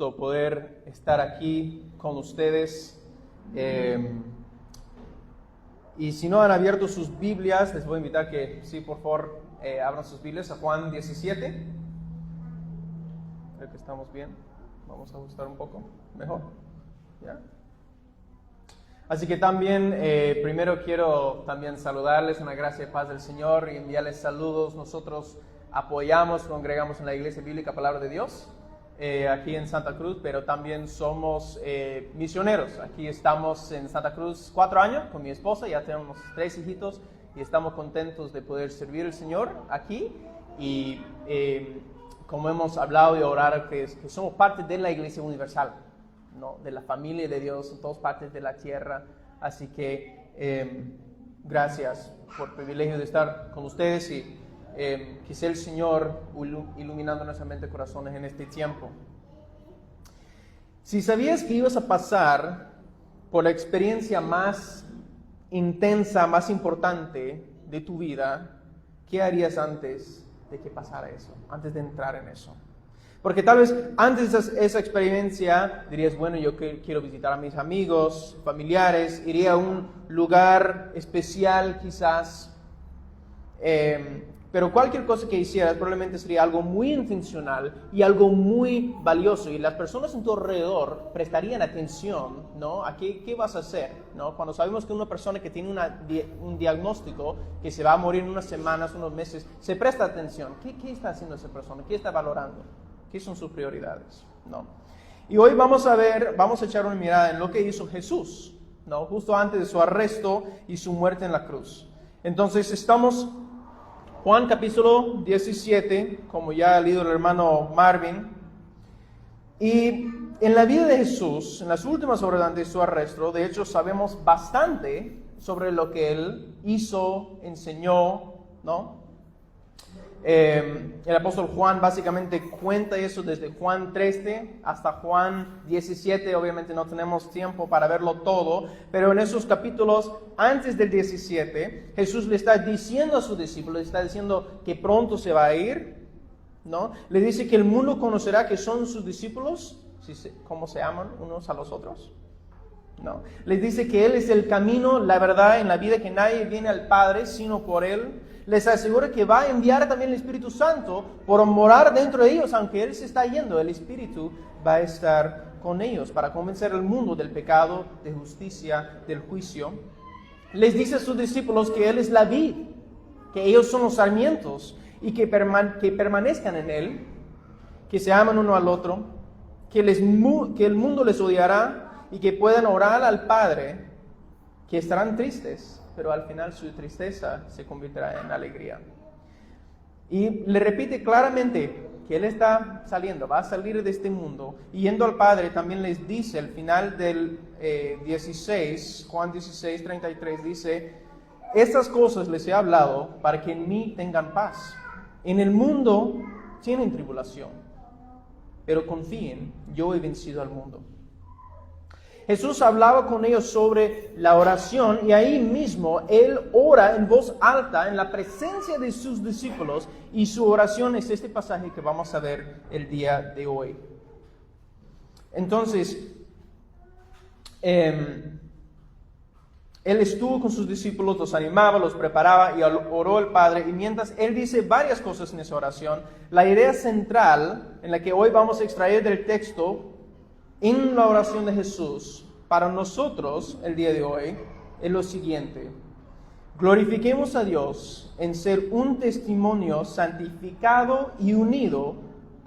gusto poder estar aquí con ustedes. Y si no han abierto sus Biblias, les voy a invitar que, sí, por favor, abran sus Biblias a Juan 17. Creo que estamos bien. Vamos a ajustar un poco mejor. ¿Ya? Así que también, primero quiero también saludarles en la gracia y paz del Señor y enviarles saludos. Nosotros apoyamos, congregamos en la Iglesia Bíblica Palabra de Dios, aquí en Santa Cruz, pero también somos misioneros. Aquí estamos en Santa Cruz 4 años con mi esposa, ya tenemos 3 hijitos y estamos contentos de poder servir al Señor aquí. Y como hemos hablado y orar, que somos parte de la Iglesia Universal, ¿no? De la familia de Dios en todas partes de la tierra. Así que gracias por el privilegio de estar con ustedes y que sea el Señor iluminando nuestra mente y corazones en este tiempo. Si sabías que ibas a pasar por la experiencia más intensa, más importante de tu vida, ¿qué harías antes de que pasara eso? Antes de entrar en eso. Porque tal vez antes de esa experiencia dirías, bueno, yo quiero visitar a mis amigos, familiares, iría a un lugar especial quizás, pero cualquier cosa que hicieras probablemente sería algo muy intencional y algo muy valioso, y las personas en tu alrededor prestarían atención, ¿no? A qué vas a hacer, ¿no? Cuando sabemos que una persona que tiene un diagnóstico, que se va a morir en unas semanas, unos meses, se presta atención. ¿Qué está haciendo esa persona? ¿Qué está valorando? ¿Qué son sus prioridades? ¿No? Y hoy vamos a echar una mirada en lo que hizo Jesús, ¿no? Justo antes de su arresto y su muerte en la cruz. Entonces estamos Juan capítulo 17, como ya ha leído el hermano Marvin. Y en la vida de Jesús, en las últimas horas antes de su arresto, de hecho sabemos bastante sobre lo que él hizo, enseñó, ¿no? El apóstol Juan básicamente cuenta eso desde Juan 13 hasta Juan 17. Obviamente no tenemos tiempo para verlo todo, pero en esos capítulos antes del 17, Jesús le está diciendo a sus discípulos, le está diciendo que pronto se va a ir, ¿no? Le dice que el mundo conocerá que son sus discípulos, cómo se aman unos a los otros. No. Les dice que Él es el camino, la verdad en la vida, que nadie viene al Padre sino por Él. Les asegura que va a enviar también el Espíritu Santo por morar dentro de ellos, aunque Él se está yendo. El Espíritu va a estar con ellos para convencer al mundo del pecado, de justicia, del juicio. Les dice a sus discípulos que Él es la vid, que ellos son los sarmientos y que permanezcan en Él, que se aman uno al otro, que el mundo les odiará y que puedan orar al Padre, que estarán tristes, pero al final su tristeza se convertirá en alegría. Y le repite claramente que Él está saliendo, va a salir de este mundo, y yendo al Padre también les dice, al final del 16, Juan 16, 33, dice, estas cosas les he hablado para que en mí tengan paz. En el mundo tienen tribulación, pero confíen, yo he vencido al mundo. Jesús hablaba con ellos sobre la oración y ahí mismo Él ora en voz alta en la presencia de sus discípulos, y su oración es este pasaje que vamos a ver el día de hoy. Entonces, Él estuvo con sus discípulos, los animaba, los preparaba y oró al Padre. Y mientras Él dice varias cosas en esa oración, la idea central en la que hoy vamos a extraer del texto en la oración de Jesús para nosotros el día de hoy es lo siguiente: glorifiquemos a Dios en ser un testimonio santificado y unido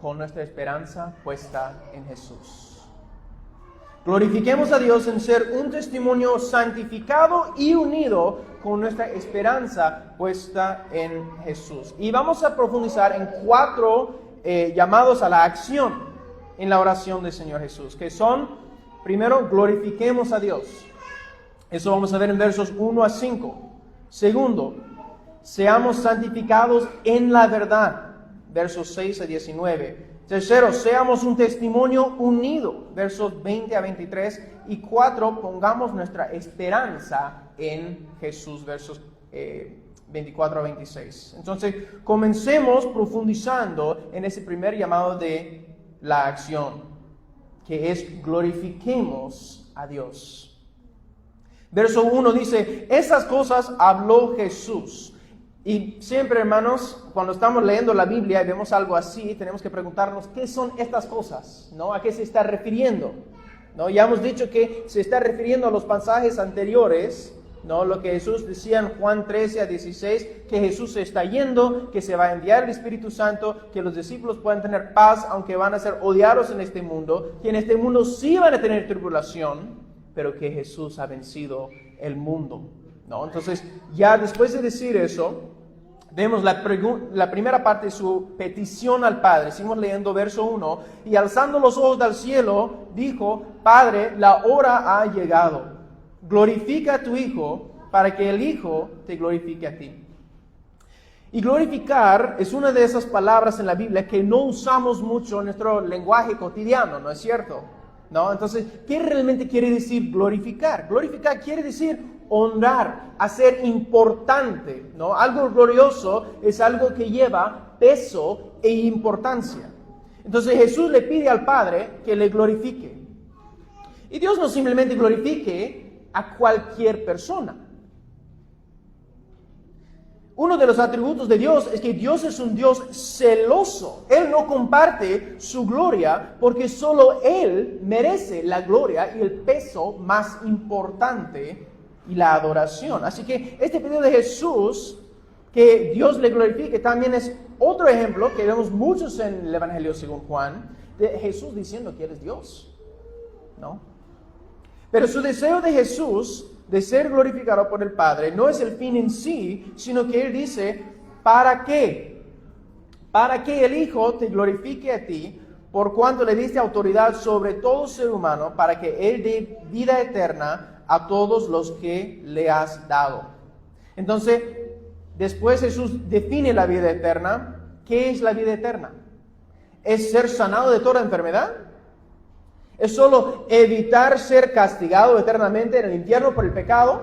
con nuestra esperanza puesta en Jesús. Glorifiquemos a Dios en ser un testimonio santificado y unido con nuestra esperanza puesta en Jesús. Y vamos a profundizar en 4 llamados a la acción en la oración del Señor Jesús, que son, primero, glorifiquemos a Dios. Eso vamos a ver en versos 1 a 5. Segundo, seamos santificados en la verdad, versos 6 a 19. Tercero, seamos un testimonio unido, versos 20 a 23. Y 4, pongamos nuestra esperanza en Jesús, versos 24 a 26. Entonces, comencemos profundizando en ese primer llamado de la acción. que es glorifiquemos a Dios. Verso 1 dice, esas cosas habló Jesús. Y siempre, hermanos, cuando estamos leyendo la Biblia y vemos algo así, tenemos que preguntarnos, ¿qué son estas cosas? ¿No? ¿A qué se está refiriendo? ¿No? Ya hemos dicho que se está refiriendo a los pasajes anteriores, ¿no? Lo que Jesús decía en Juan 13 a 16, que Jesús se está yendo, que se va a enviar el Espíritu Santo, que los discípulos puedan tener paz, aunque van a ser odiados en este mundo, que en este mundo sí van a tener tribulación, pero que Jesús ha vencido el mundo, ¿no? Entonces, ya después de decir eso, vemos la primera parte de su petición al Padre. Seguimos leyendo verso 1. Y alzando los ojos al cielo, dijo, Padre, la hora ha llegado. Glorifica a tu Hijo, para que el Hijo te glorifique a ti. Y glorificar es una de esas palabras en la Biblia que no usamos mucho en nuestro lenguaje cotidiano, ¿no es cierto? ¿No? Entonces, ¿qué realmente quiere decir glorificar? Glorificar quiere decir honrar, hacer importante, ¿no? Algo glorioso es algo que lleva peso e importancia. Entonces Jesús le pide al Padre que le glorifique. Y Dios no simplemente glorifique a cualquier persona. Uno de los atributos de Dios es que Dios es un Dios celoso. Él no comparte su gloria porque solo Él merece la gloria y el peso más importante y la adoración. Así que este pedido de Jesús, que Dios le glorifique, también es otro ejemplo que vemos muchos en el Evangelio según Juan, de Jesús diciendo que Él es Dios, ¿no? Pero su deseo de Jesús de ser glorificado por el Padre no es el fin en sí, sino que Él dice, ¿para qué? Para que el Hijo te glorifique a ti, por cuanto le diste autoridad sobre todo ser humano, para que Él dé vida eterna a todos los que le has dado. Entonces, después Jesús define la vida eterna. ¿Qué es la vida eterna? ¿Es ser sanado de toda enfermedad? ¿Es solo evitar ser castigado eternamente en el infierno por el pecado?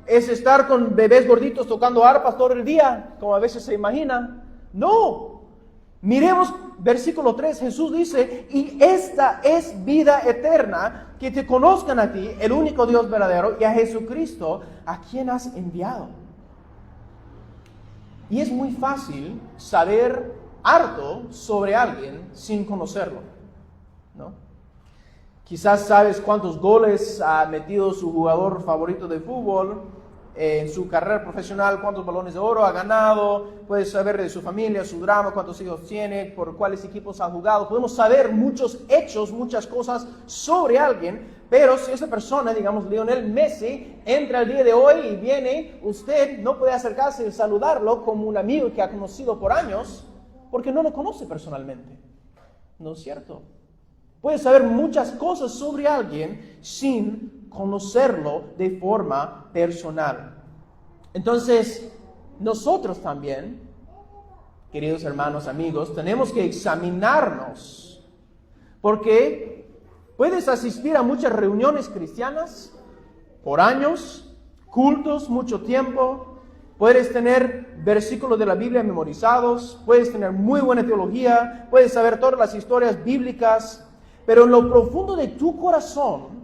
¿Es estar con bebés gorditos tocando arpas todo el día, como a veces se imagina? No. Miremos versículo 3, Jesús dice, y esta es vida eterna, que te conozcan a ti, el único Dios verdadero, y a Jesucristo, a quien has enviado. Y es muy fácil saber harto sobre alguien sin conocerlo, ¿no? Quizás sabes cuántos goles ha metido su jugador favorito de fútbol en su carrera profesional, cuántos balones de oro ha ganado, puedes saber de su familia, su drama, cuántos hijos tiene, por cuáles equipos ha jugado. Podemos saber muchos hechos, muchas cosas sobre alguien, pero si esa persona, digamos Lionel Messi, entra el día de hoy y viene, usted no puede acercarse y saludarlo como un amigo que ha conocido por años, porque no lo conoce personalmente. ¿No es cierto? Puedes saber muchas cosas sobre alguien sin conocerlo de forma personal. Entonces, nosotros también, queridos hermanos, amigos, tenemos que examinarnos, porque puedes asistir a muchas reuniones cristianas por años, cultos, mucho tiempo, puedes tener versículos de la Biblia memorizados, puedes tener muy buena teología, puedes saber todas las historias bíblicas, pero en lo profundo de tu corazón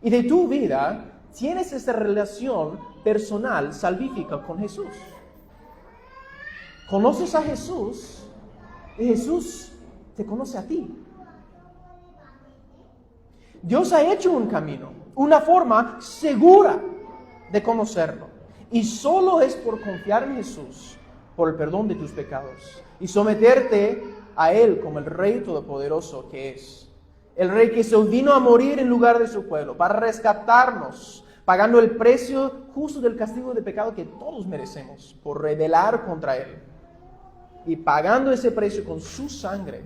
y de tu vida, tienes esa relación personal, salvífica con Jesús. Conoces a Jesús y Jesús te conoce a ti. Dios ha hecho un camino, una forma segura de conocerlo. Y solo es por confiar en Jesús, por el perdón de tus pecados y someterte a Él como el Rey Todopoderoso que es. El Rey que se vino a morir en lugar de su pueblo, para rescatarnos, pagando el precio justo del castigo de pecado que todos merecemos, por rebelar contra Él. Y pagando ese precio con su sangre,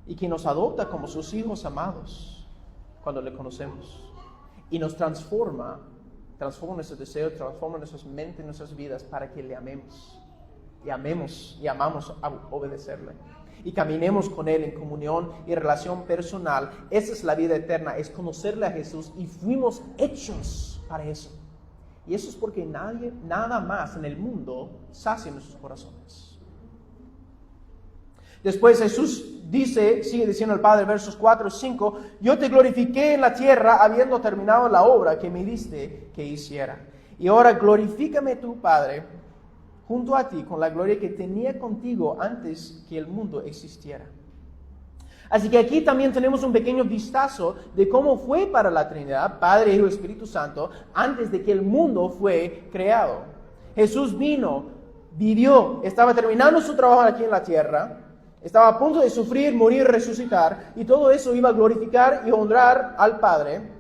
y que nos adopta como sus hijos amados, cuando le conocemos. Y nos transforma nuestros deseos, transforma nuestras mentes, nuestras vidas, para que le amemos. Y amamos a obedecerle. Y caminemos con Él en comunión y relación personal. Esa es la vida eterna, es conocerle a Jesús, y fuimos hechos para eso. Y eso es porque nada más en el mundo sacia nuestros corazones. Después Jesús sigue diciendo al Padre, versos 4 y 5, yo te glorifiqué en la tierra habiendo terminado la obra que me diste que hiciera. Y ahora glorifícame tú, Padre, junto a ti, con la gloria que tenía contigo antes que el mundo existiera. Así que aquí también tenemos un pequeño vistazo de cómo fue para la Trinidad, Padre, Hijo y Espíritu Santo, antes de que el mundo fue creado. Jesús vino, vivió, estaba terminando su trabajo aquí en la tierra, estaba a punto de sufrir, morir, resucitar, y todo eso iba a glorificar y honrar al Padre.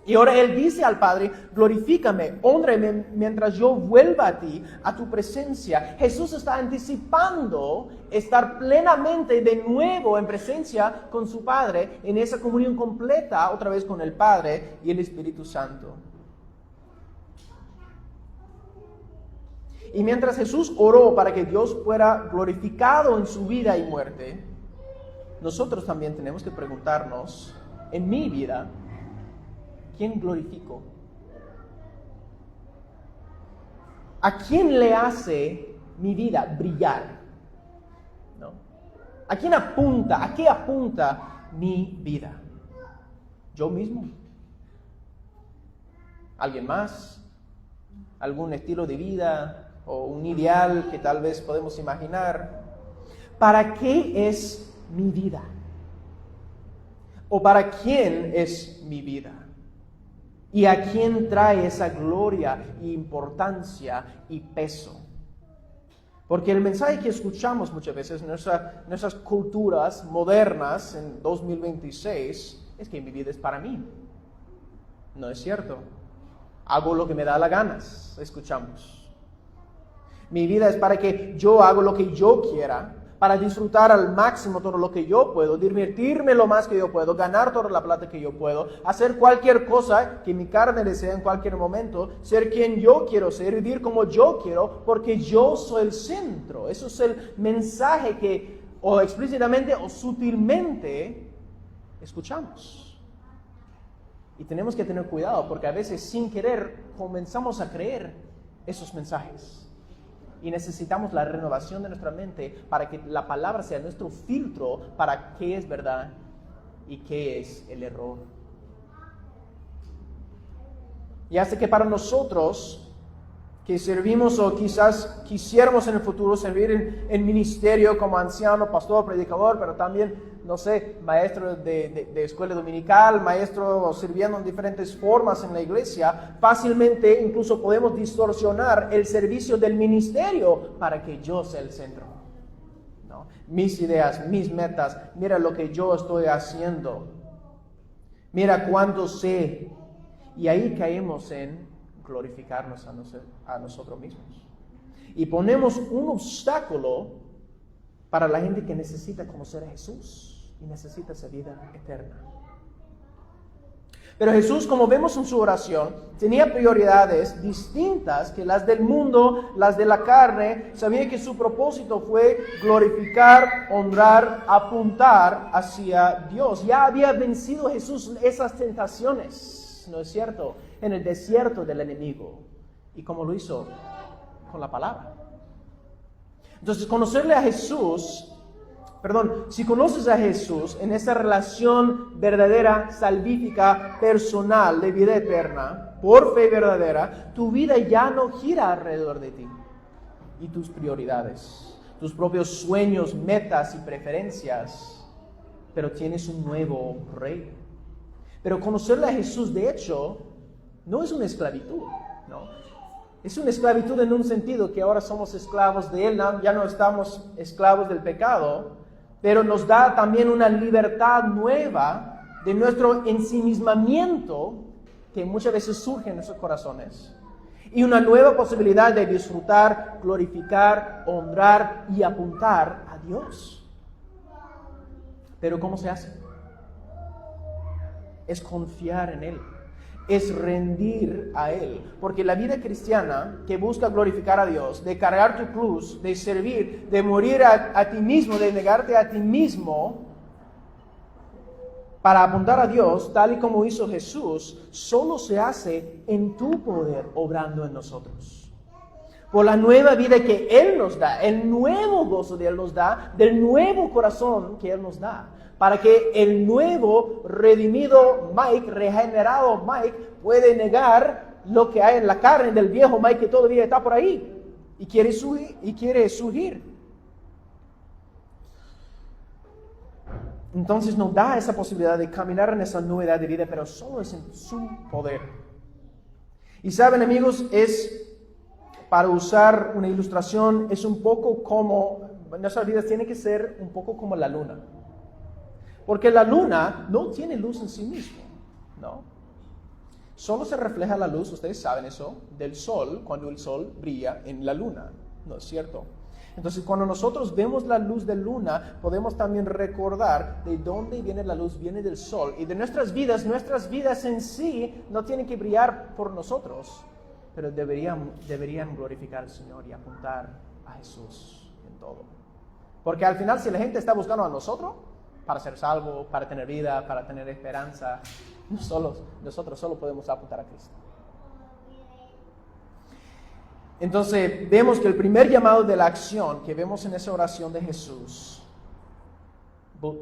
Y ahora Él dice al Padre, glorifícame, hónrame mientras yo vuelva a ti, a tu presencia. Jesús está anticipando estar plenamente de nuevo en presencia con su Padre, en esa comunión completa, otra vez con el Padre y el Espíritu Santo. Y mientras Jesús oró para que Dios fuera glorificado en su vida y muerte, nosotros también tenemos que preguntarnos, en mi vida, ¿quién glorifico? ¿A quién le hace mi vida brillar? ¿No? ¿A quién apunta? ¿A qué apunta mi vida? ¿Yo mismo? ¿Alguien más? ¿Algún estilo de vida o un ideal que tal vez podemos imaginar? ¿Para qué es mi vida? ¿O para quién es mi vida? ¿Y a quién trae esa gloria, importancia y peso? Porque el mensaje que escuchamos muchas veces en nuestras culturas modernas en 2026 es que mi vida es para mí. No es cierto. Hago lo que me da la gana, escuchamos. Mi vida es para que yo haga lo que yo quiera, para disfrutar al máximo todo lo que yo puedo, divertirme lo más que yo puedo, ganar toda la plata que yo puedo, hacer cualquier cosa que mi carne desea en cualquier momento, ser quien yo quiero ser, vivir como yo quiero, porque yo soy el centro. Eso es el mensaje que o explícitamente o sutilmente escuchamos. Y tenemos que tener cuidado porque a veces sin querer comenzamos a creer esos mensajes. Y necesitamos la renovación de nuestra mente para que la palabra sea nuestro filtro para qué es verdad y qué es el error. Y hace que para nosotros que servimos o quizás quisiéramos en el futuro servir en ministerio como anciano, pastor, predicador, pero también, no sé, maestro de escuela dominical, maestro sirviendo en diferentes formas en la iglesia, fácilmente incluso podemos distorsionar el servicio del ministerio para que yo sea el centro, ¿no? Mis ideas, mis metas, mira lo que yo estoy haciendo, mira cuánto sé, y ahí caemos en glorificarnos a nosotros mismos. Y ponemos un obstáculo para la gente que necesita conocer a Jesús y necesita esa vida eterna. Pero Jesús, como vemos en su oración, tenía prioridades distintas que las del mundo, las de la carne. Sabía que su propósito fue glorificar, honrar, apuntar hacia Dios. Ya había vencido Jesús esas tentaciones, ¿no es cierto?, en el desierto del enemigo. ¿Y cómo lo hizo? Con la palabra. Entonces, si conoces a Jesús en esa relación verdadera, salvífica, personal, de vida eterna, por fe verdadera, tu vida ya no gira alrededor de ti y tus prioridades, tus propios sueños, metas y preferencias, pero tienes un nuevo rey. Pero conocerle a Jesús, de hecho, no es una esclavitud, ¿no? Es una esclavitud en un sentido que ahora somos esclavos de Él, ya no estamos esclavos del pecado, pero nos da también una libertad nueva de nuestro ensimismamiento que muchas veces surge en nuestros corazones. Y una nueva posibilidad de disfrutar, glorificar, honrar y apuntar a Dios. Pero ¿cómo se hace? Es confiar en Él, es rendir a Él. Porque la vida cristiana que busca glorificar a Dios, de cargar tu cruz, de servir, de morir a ti mismo, de negarte a ti mismo, para apuntar a Dios, tal y como hizo Jesús, solo se hace en tu poder, obrando en nosotros. por la nueva vida que Él nos da, el nuevo gozo que Él nos da, del nuevo corazón que Él nos da, para que el nuevo redimido Mike, regenerado Mike, puede negar lo que hay en la carne del viejo Mike que todavía está por ahí y quiere surgir. Entonces nos da esa posibilidad de caminar en esa novedad de vida, pero solo es en su poder. Y saben, amigos, para usar una ilustración, es un poco como, nuestras vidas tienen que ser un poco como la luna. Porque la luna no tiene luz en sí mismo, ¿no? Solo se refleja la luz, ustedes saben eso, del sol, cuando el sol brilla en la luna, ¿no es cierto? Entonces, cuando nosotros vemos la luz de luna, podemos también recordar de dónde viene la luz, viene del sol. Y de nuestras vidas en sí no tienen que brillar por nosotros, pero deberían glorificar al Señor y apuntar a Jesús en todo. Porque al final, si la gente está buscando a nosotros, para ser salvo, para tener vida, para tener esperanza, nosotros solo podemos apuntar a Cristo. Entonces, vemos que el primer llamado de la acción que vemos en esa oración de Jesús,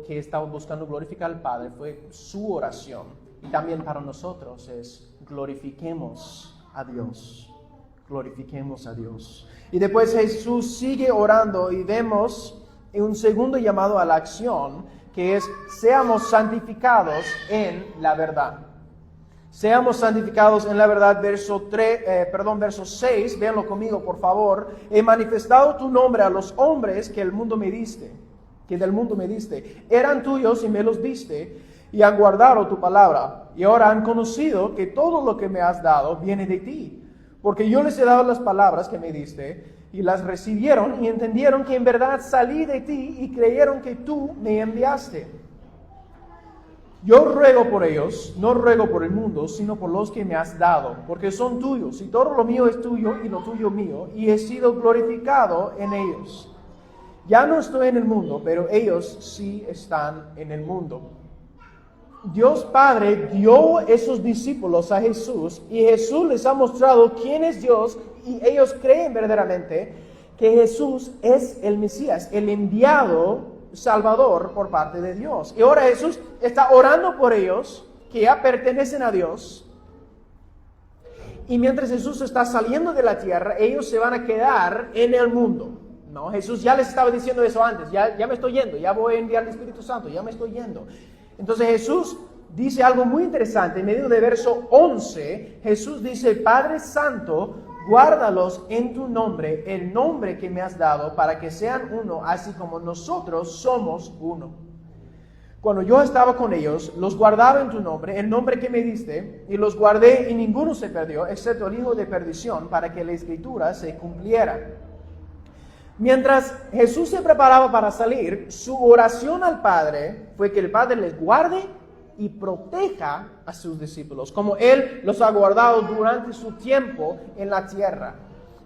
que estaba buscando glorificar al Padre, fue su oración. Y también para nosotros es glorifiquemos a Dios. Glorifiquemos a Dios. Y después Jesús sigue orando y vemos un segundo llamado a la acción, que es seamos santificados en la verdad. Seamos santificados en la verdad, verso 6, véanlo conmigo por favor. He manifestado tu nombre a los hombres que del mundo me diste. Eran tuyos y me los diste, y han guardado tu palabra. Y ahora han conocido que todo lo que me has dado viene de ti. Porque yo les he dado las palabras que me diste, y las recibieron y entendieron que en verdad salí de ti y creyeron que tú me enviaste. Yo ruego por ellos, no ruego por el mundo, sino por los que me has dado, porque son tuyos, y todo lo mío es tuyo, y lo tuyo mío, y he sido glorificado en ellos. Ya no estoy en el mundo, pero ellos sí están en el mundo. Dios Padre dio esos discípulos a Jesús, y Jesús les ha mostrado quién es Dios, y ellos creen verdaderamente que Jesús es el Mesías, el enviado Salvador por parte de Dios. Y ahora Jesús está orando por ellos, que ya pertenecen a Dios. Y mientras Jesús está saliendo de la tierra, ellos se van a quedar en el mundo. No, Jesús ya les estaba diciendo eso antes. Ya me estoy yendo, ya voy a enviar el Espíritu Santo, ya me estoy yendo. Entonces Jesús dice algo muy interesante. En medio de verso 11, Jesús dice: Padre Santo, guárdalos en tu nombre, el nombre que me has dado, para que sean uno, así como nosotros somos uno. Cuando yo estaba con ellos, los guardaba en tu nombre, el nombre que me diste, y los guardé y ninguno se perdió, excepto el hijo de perdición, para que la escritura se cumpliera. Mientras Jesús se preparaba para salir, su oración al Padre fue que el Padre les guarde y proteja a sus discípulos, como Él los ha guardado durante su tiempo en la tierra.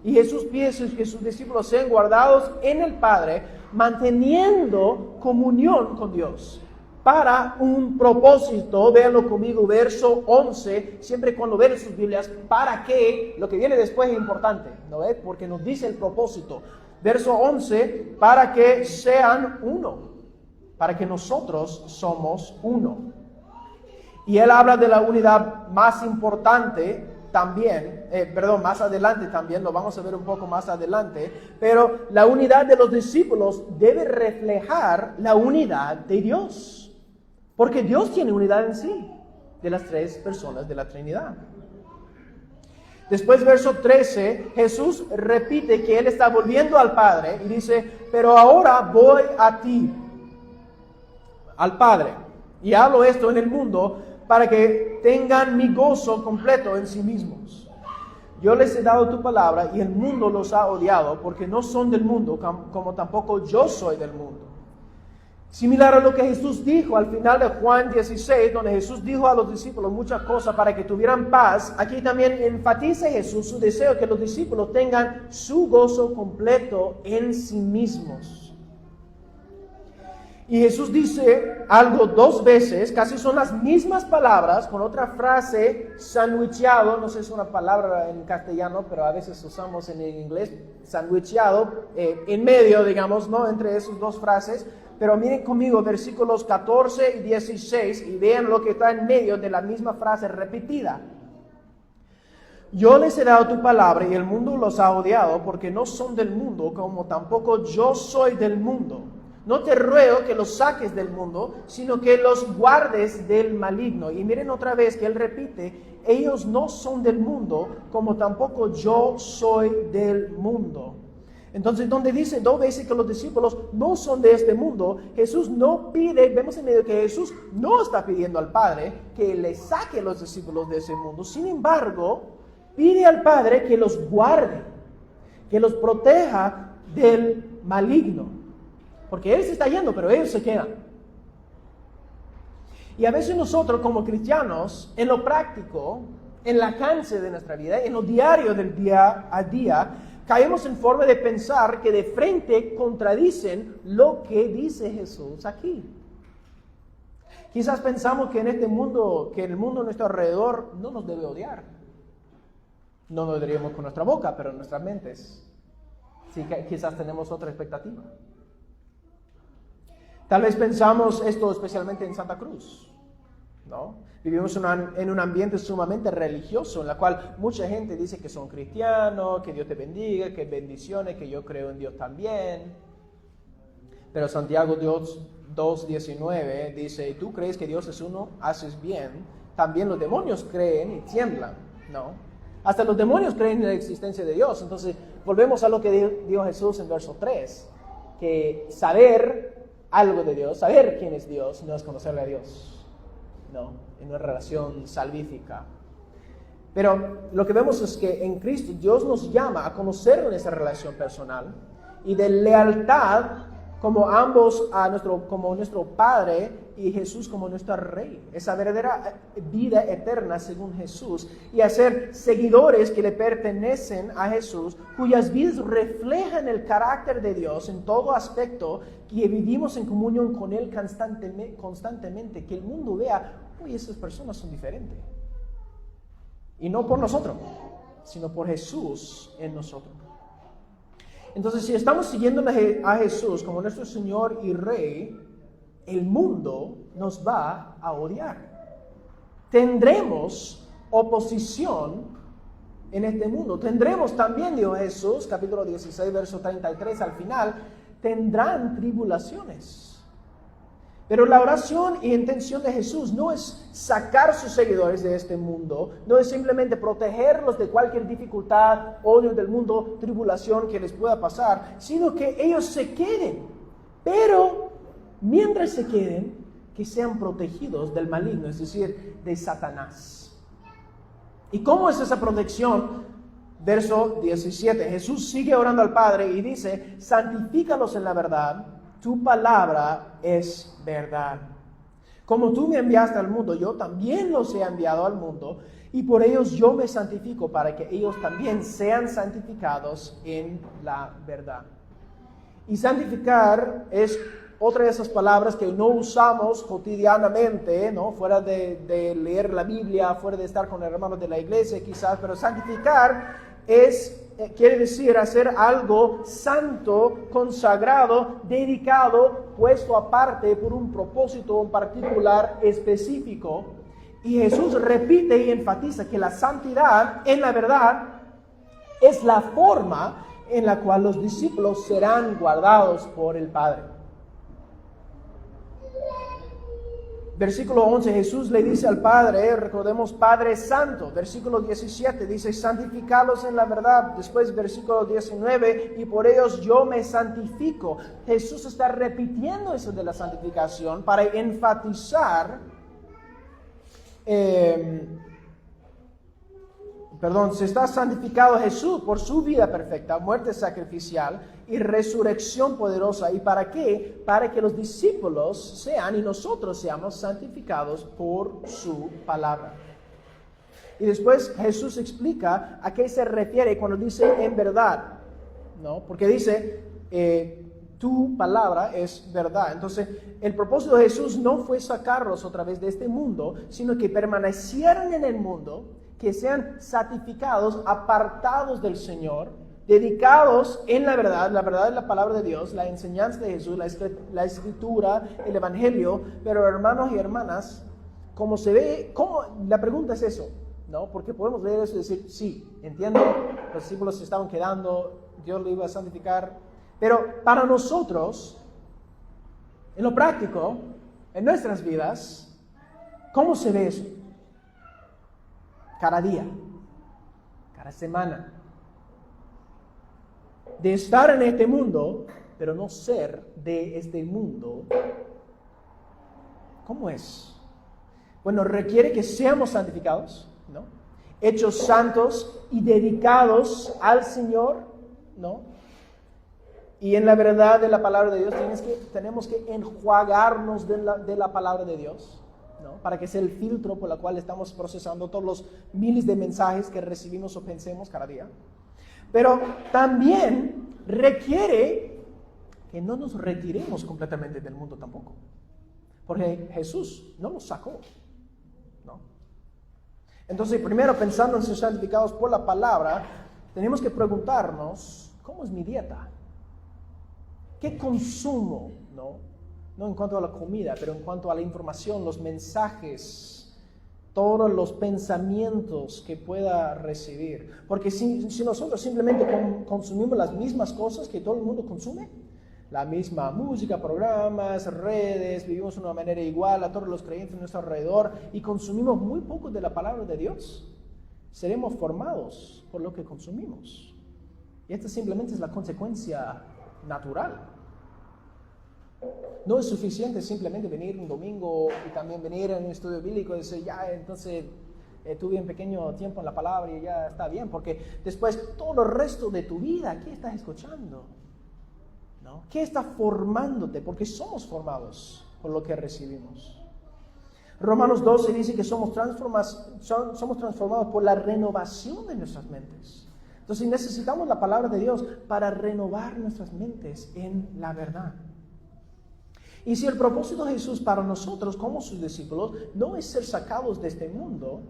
Y Jesús pide que sus discípulos sean guardados en el Padre, manteniendo comunión con Dios, para un propósito. Véanlo conmigo, verso 11, siempre cuando ven sus Biblias, ¿para qué? Lo que viene después es importante, ¿no ves? Porque nos dice el propósito. Verso 11, para que sean uno, para que nosotros somos uno. Y él habla de la unidad más importante también, más adelante también, lo vamos a ver un poco más adelante, pero la unidad de los discípulos debe reflejar la unidad de Dios, porque Dios tiene unidad en sí, de las tres personas de la Trinidad. Después, verso 13, Jesús repite que Él está volviendo al Padre y dice: pero ahora voy a ti, al Padre, y hablo esto en el mundo para que tengan mi gozo completo en sí mismos. Yo les he dado tu palabra y el mundo los ha odiado porque no son del mundo, como tampoco yo soy del mundo. Similar a lo que Jesús dijo al final de Juan 16, donde Jesús dijo a los discípulos muchas cosas para que tuvieran paz, aquí también enfatiza Jesús su deseo que los discípulos tengan su gozo completo en sí mismos. Y Jesús dice algo dos veces, casi son las mismas palabras, con otra frase, sandwichado, no sé si es una palabra en castellano, pero a veces usamos en el inglés, sandwichado, en medio, digamos, ¿no? Entre esas dos frases. Pero miren conmigo versículos 14 y 16 y vean lo que está en medio de la misma frase repetida. Yo les he dado tu palabra y el mundo los ha odiado porque no son del mundo, como tampoco yo soy del mundo. No te ruego que los saques del mundo, sino que los guardes del maligno. Y miren otra vez que él repite, ellos no son del mundo, como tampoco yo soy del mundo. Entonces, donde dice dos veces que los discípulos no son de este mundo, Jesús no pide, vemos en medio que Jesús no está pidiendo al Padre que le saque a los discípulos de ese mundo. Sin embargo, pide al Padre que los guarde, que los proteja del maligno. Porque Él se está yendo, pero ellos se quedan. Y a veces nosotros como cristianos, en lo práctico, en el alcance de nuestra vida, en lo diario del día a día, caemos en forma de pensar que de frente contradicen lo que dice Jesús aquí. Quizás pensamos que en este mundo, que el mundo a nuestro alrededor no nos debe odiar. No lo diríamos con nuestra boca, pero en nuestras mentes. Sí, quizás tenemos otra expectativa. Tal vez pensamos esto especialmente en Santa Cruz, ¿no? Vivimos en un ambiente sumamente religioso, en la cual mucha gente dice que son cristianos, que Dios te bendiga, que bendiciones, que yo creo en Dios también. Pero Santiago 2:19 dice, tú crees que Dios es uno, haces bien. También los demonios creen y tiemblan, ¿no? Hasta los demonios creen en la existencia de Dios. Entonces, volvemos a lo que dijo Jesús en verso 3, que saber algo de Dios, saber quién es Dios, no es conocerle a Dios, no, en una relación salvífica. Pero lo que vemos es que en Cristo Dios nos llama a conocer en esa relación personal y de lealtad como ambos como nuestro Padre y Jesús como nuestro Rey. Esa verdadera vida eterna según Jesús y a ser seguidores que le pertenecen a Jesús, cuyas vidas reflejan el carácter de Dios en todo aspecto, que vivimos en comunión con Él constantemente, que el mundo vea, uy, esas personas son diferentes. Y no por nosotros, sino por Jesús en nosotros. Entonces, si estamos siguiendo a Jesús como nuestro Señor y Rey, el mundo nos va a odiar. Tendremos oposición en este mundo. Tendremos también, dijo Jesús, capítulo 16, verso 33 al final, tendrán tribulaciones. Pero la oración y intención de Jesús no es sacar a sus seguidores de este mundo, no es simplemente protegerlos de cualquier dificultad, odio del mundo, tribulación que les pueda pasar, sino que ellos se queden. Pero mientras se queden, que sean protegidos del maligno, es decir, de Satanás. ¿Y cómo es esa protección? Verso 17, Jesús sigue orando al Padre y dice, santifícalos en la verdad, tu palabra es verdad. Como tú me enviaste al mundo, yo también los he enviado al mundo, y por ellos yo me santifico para que ellos también sean santificados en la verdad. Y santificar es otra de esas palabras que no usamos cotidianamente, ¿no? Fuera de leer la Biblia, fuera de estar con hermanos de la iglesia quizás, pero santificar quiere decir hacer algo santo, consagrado, dedicado, puesto aparte por un propósito en particular específico. Y Jesús repite y enfatiza que la santidad, en la verdad, es la forma en la cual los discípulos serán guardados por el Padre. Versículo 11, Jesús le dice al Padre, recordemos Padre Santo. Versículo 17 dice, santificados en la verdad. Después versículo 19, y por ellos yo me santifico. Jesús está repitiendo eso de la santificación para enfatizar, se está santificado Jesús por su vida perfecta, muerte sacrificial y resurrección poderosa. ¿Y para qué? Para que los discípulos sean y nosotros seamos santificados por su palabra. Y después Jesús explica a qué se refiere cuando dice en verdad, ¿no? Porque dice, tu palabra es verdad. Entonces, el propósito de Jesús no fue sacarlos otra vez de este mundo, sino que permanecieran en el mundo, que sean santificados, apartados del Señor, dedicados en la verdad es la palabra de Dios, la enseñanza de Jesús, la escritura, el evangelio. Pero hermanos y hermanas, como se ve, la pregunta es eso, ¿no? Porque podemos leer eso y decir, sí, entiendo, los discípulos se estaban quedando, Dios lo iba a santificar, pero para nosotros, en lo práctico, en nuestras vidas, ¿cómo se ve eso? Cada día, cada semana. De estar en este mundo, pero no ser de este mundo. ¿Cómo es? Bueno, requiere que seamos santificados, ¿no? Hechos santos y dedicados al Señor, ¿no? Y en la verdad de la palabra de Dios tenemos que enjuagarnos de la palabra de Dios, ¿no? Para que sea el filtro por el cual estamos procesando todos los miles de mensajes que recibimos o pensemos cada día. Pero también requiere que no nos retiremos completamente del mundo tampoco. Porque Jesús no nos sacó, ¿no? Entonces, primero, pensando en ser santificados por la palabra, tenemos que preguntarnos, ¿cómo es mi dieta? ¿Qué consumo? No en cuanto a la comida, pero en cuanto a la información, los mensajes, todos los pensamientos que pueda recibir. Porque si nosotros simplemente consumimos las mismas cosas que todo el mundo consume, la misma música, programas, redes, vivimos de una manera igual a todos los creyentes a nuestro alrededor y consumimos muy poco de la palabra de Dios, seremos formados por lo que consumimos. Y esta simplemente es la consecuencia natural. No es suficiente simplemente venir un domingo y también venir en un estudio bíblico y decir, ya, entonces tuve un pequeño tiempo en la palabra y ya está bien, porque después todo el resto de tu vida, ¿qué estás escuchando? ¿No? ¿Qué está formándote? Porque somos formados por lo que recibimos. Romanos 12 dice que somos transformados por la renovación de nuestras mentes. Entonces necesitamos la palabra de Dios para renovar nuestras mentes en la verdad. Y si el propósito de Jesús para nosotros como sus discípulos no es ser sacados de este mundo,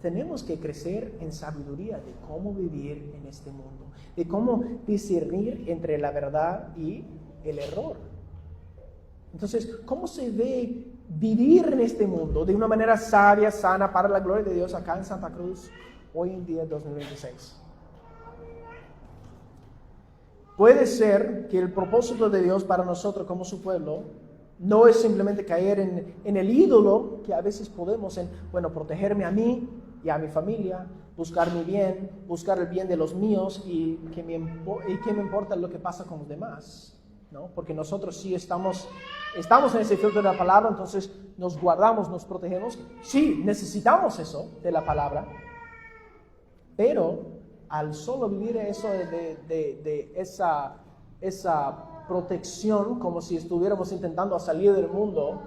tenemos que crecer en sabiduría de cómo vivir en este mundo, de cómo discernir entre la verdad y el error. Entonces, ¿cómo se ve vivir en este mundo de una manera sabia, sana, para la gloria de Dios acá en Santa Cruz, hoy en día 2026? Puede ser que el propósito de Dios para nosotros como su pueblo no es simplemente caer en el ídolo que a veces podemos protegerme a mí y a mi familia, buscar mi bien, buscar el bien de los míos y qué me importa lo que pasa con los demás, ¿no? Porque nosotros sí estamos en ese filtro de la palabra, entonces nos guardamos, nos protegemos. Sí, necesitamos eso de la palabra, pero al solo vivir eso de esa protección, como si estuviéramos intentando salir del mundo,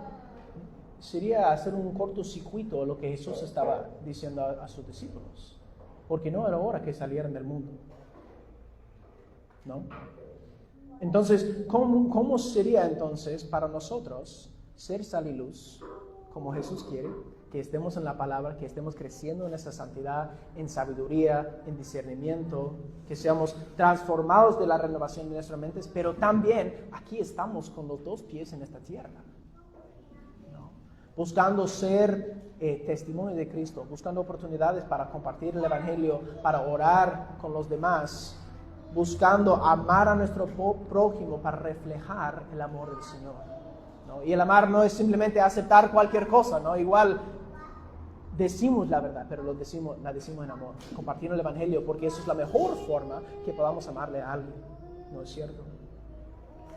sería hacer un cortocircuito a lo que Jesús estaba diciendo a sus discípulos, porque no era hora que salieran del mundo, ¿no? Entonces, ¿cómo sería entonces para nosotros ser sal y luz, como Jesús quiere? Que estemos en la palabra, que estemos creciendo en esa santidad, en sabiduría, en discernimiento, que seamos transformados de la renovación de nuestras mentes, pero también aquí estamos con los dos pies en esta tierra, ¿no? Buscando ser testimonio de Cristo, buscando oportunidades para compartir el evangelio, para orar con los demás, buscando amar a nuestro prójimo para reflejar el amor del Señor, ¿no? Y el amar no es simplemente aceptar cualquier cosa, ¿no? Igual decimos la verdad, pero la decimos en amor, compartiendo el evangelio, porque eso es la mejor forma que podamos amarle a alguien, ¿no es cierto?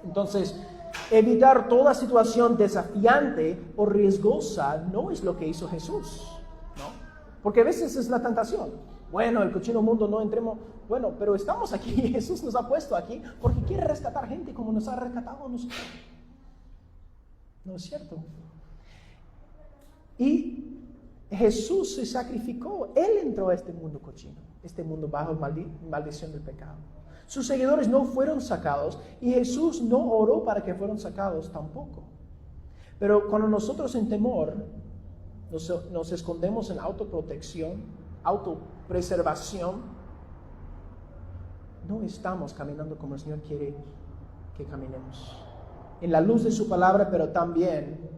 Entonces, evitar toda situación desafiante o riesgosa no es lo que hizo Jesús, ¿no? Porque a veces es la tentación. Bueno, el cochino mundo no entremos. Bueno, pero estamos aquí, Jesús nos ha puesto aquí porque quiere rescatar gente como nos ha rescatado a nosotros. ¿No es cierto? Y Jesús se sacrificó, Él entró a este mundo cochino, este mundo bajo maldición del pecado. Sus seguidores no fueron sacados y Jesús no oró para que fueran sacados tampoco. Pero cuando nosotros en temor nos escondemos en autoprotección, autopreservación, no estamos caminando como el Señor quiere que caminemos. En la luz de su palabra, pero también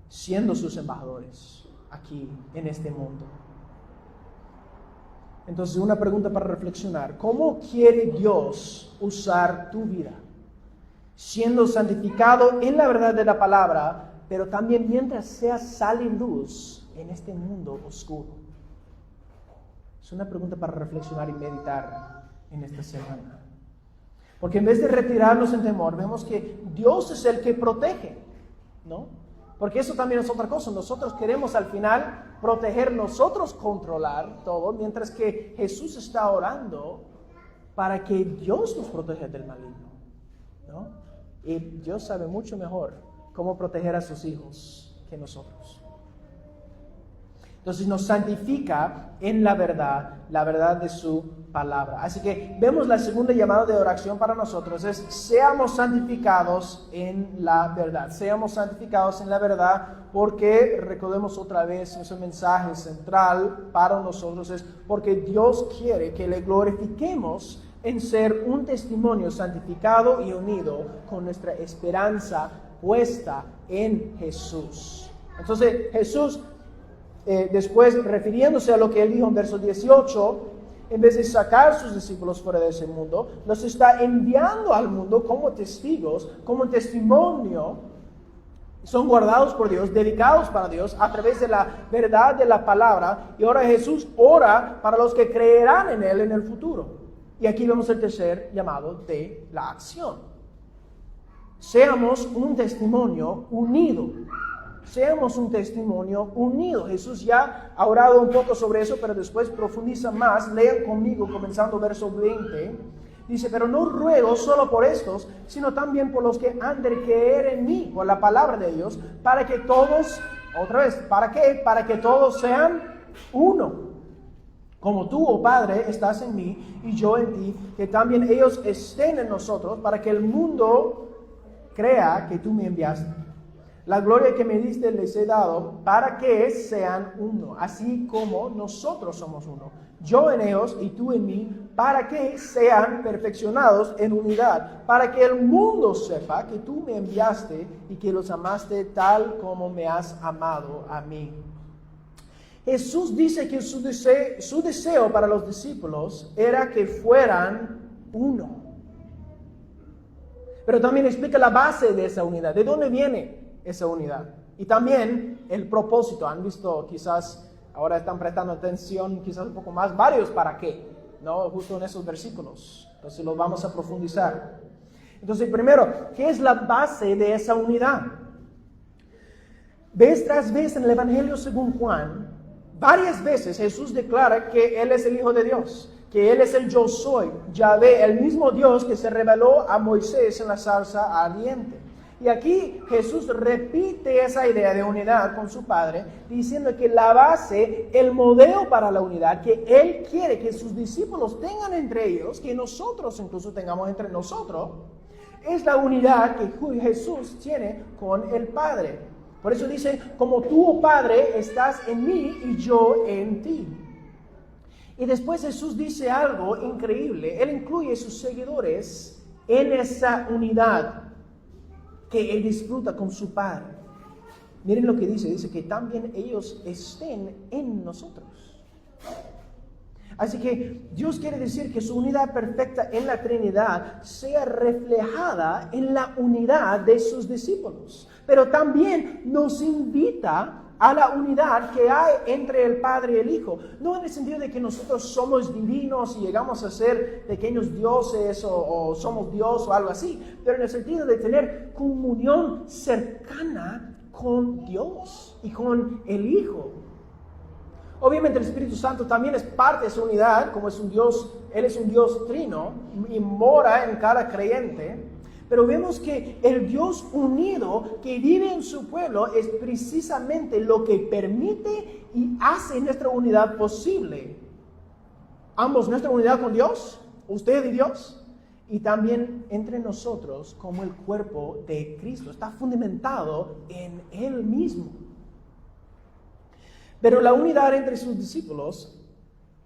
siendo sus embajadores aquí en este mundo. Entonces, una pregunta para reflexionar. ¿Cómo quiere Dios usar tu vida? Siendo santificado en la verdad de la palabra, pero también mientras seas sal y luz en este mundo oscuro. Es una pregunta para reflexionar y meditar en esta semana. Porque en vez de retirarnos en temor, vemos que Dios es el que protege, ¿no? Porque eso también es otra cosa. Nosotros queremos al final proteger, nosotros controlar todo, mientras que Jesús está orando para que Dios nos proteja del maligno, ¿no? Y Dios sabe mucho mejor cómo proteger a sus hijos que nosotros. Entonces nos santifica en la verdad de su palabra. Así que vemos la segunda llamada de oración para nosotros, es seamos santificados en la verdad. Seamos santificados en la verdad, porque recordemos otra vez ese mensaje central para nosotros, es porque Dios quiere que le glorifiquemos en ser un testimonio santificado y unido con nuestra esperanza puesta en Jesús. Entonces Jesús, después refiriéndose a lo que él dijo en verso 18, en vez de sacar a sus discípulos fuera de ese mundo, los está enviando al mundo como testigos, como testimonio. Son guardados por Dios, dedicados para Dios a través de la verdad de la palabra. Y ahora Jesús ora para los que creerán en Él en el futuro. Y aquí vemos el tercer llamado de la acción. Seamos un testimonio unido. Seamos un testimonio unido. Jesús ya ha orado un poco sobre eso, pero después profundiza más. Lean conmigo, comenzando verso 20. Dice, pero no ruego solo por estos, sino también por los que han de creer en mí, por la palabra de Dios, para que todos, otra vez, ¿para qué? Para que todos sean uno. Como tú, oh Padre, estás en mí y yo en ti, que también ellos estén en nosotros, para que el mundo crea que tú me enviaste. La gloria que me diste les he dado para que sean uno, así como nosotros somos uno. Yo en ellos y tú en mí, para que sean perfeccionados en unidad, para que el mundo sepa que tú me enviaste y que los amaste tal como me has amado a mí. Jesús dice que su deseo para los discípulos era que fueran uno. Pero también explica la base de esa unidad. ¿De dónde viene esa unidad? Y también el propósito. Han visto, quizás ahora están prestando atención, quizás un poco más, varios para qué, ¿no? Justo en esos versículos. Entonces los vamos a profundizar. Entonces, primero, ¿qué es la base de esa unidad? Vez tras vez en el Evangelio según Juan, varias veces Jesús declara que Él es el Hijo de Dios, que Él es el yo soy, Yahvé, el mismo Dios que se reveló a Moisés en la zarza ardiente. Y aquí Jesús repite esa idea de unidad con su Padre, diciendo que la base, el modelo para la unidad, que Él quiere que sus discípulos tengan entre ellos, que nosotros incluso tengamos entre nosotros, es la unidad que Jesús tiene con el Padre. Por eso dice, como tú, oh Padre, estás en mí y yo en ti. Y después Jesús dice algo increíble. Él incluye a sus seguidores en esa unidad que Él disfruta con su Padre. Miren lo que dice que también ellos estén en nosotros. Así que Dios quiere decir que su unidad perfecta en la Trinidad sea reflejada en la unidad de sus discípulos. Pero también nos invita a la unidad que hay entre el Padre y el Hijo. No en el sentido de que nosotros somos divinos y llegamos a ser pequeños dioses o somos Dios o algo así, pero en el sentido de tener comunión cercana con Dios y con el Hijo. Obviamente el Espíritu Santo también es parte de esa unidad, como es un Dios, Él es un Dios trino y mora en cada creyente. Pero vemos que el Dios unido que vive en su pueblo es precisamente lo que permite y hace nuestra unidad posible. Ambos, nuestra unidad con Dios, usted y Dios, y también entre nosotros como el cuerpo de Cristo. Está fundamentado en Él mismo. Pero la unidad entre sus discípulos,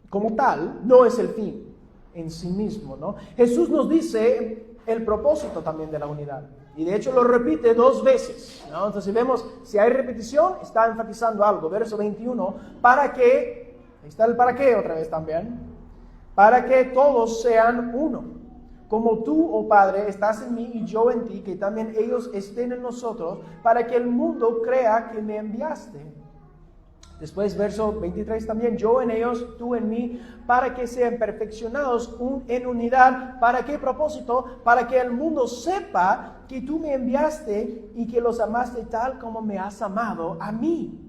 como tal, no es el fin en sí mismo, ¿no? Jesús nos dice el propósito también de la unidad. Y de hecho lo repite 2 veces, ¿no? Entonces si vemos, si hay repetición, está enfatizando algo. Verso 21, para que, ahí está el para qué otra vez también, para que todos sean uno. Como tú, oh Padre, estás en mí y yo en ti, que también ellos estén en nosotros, para que el mundo crea que me enviaste. Después, verso 23 también, yo en ellos, tú en mí, para que sean perfeccionados en unidad. ¿Para qué propósito? Para que el mundo sepa que tú me enviaste y que los amaste tal como me has amado a mí.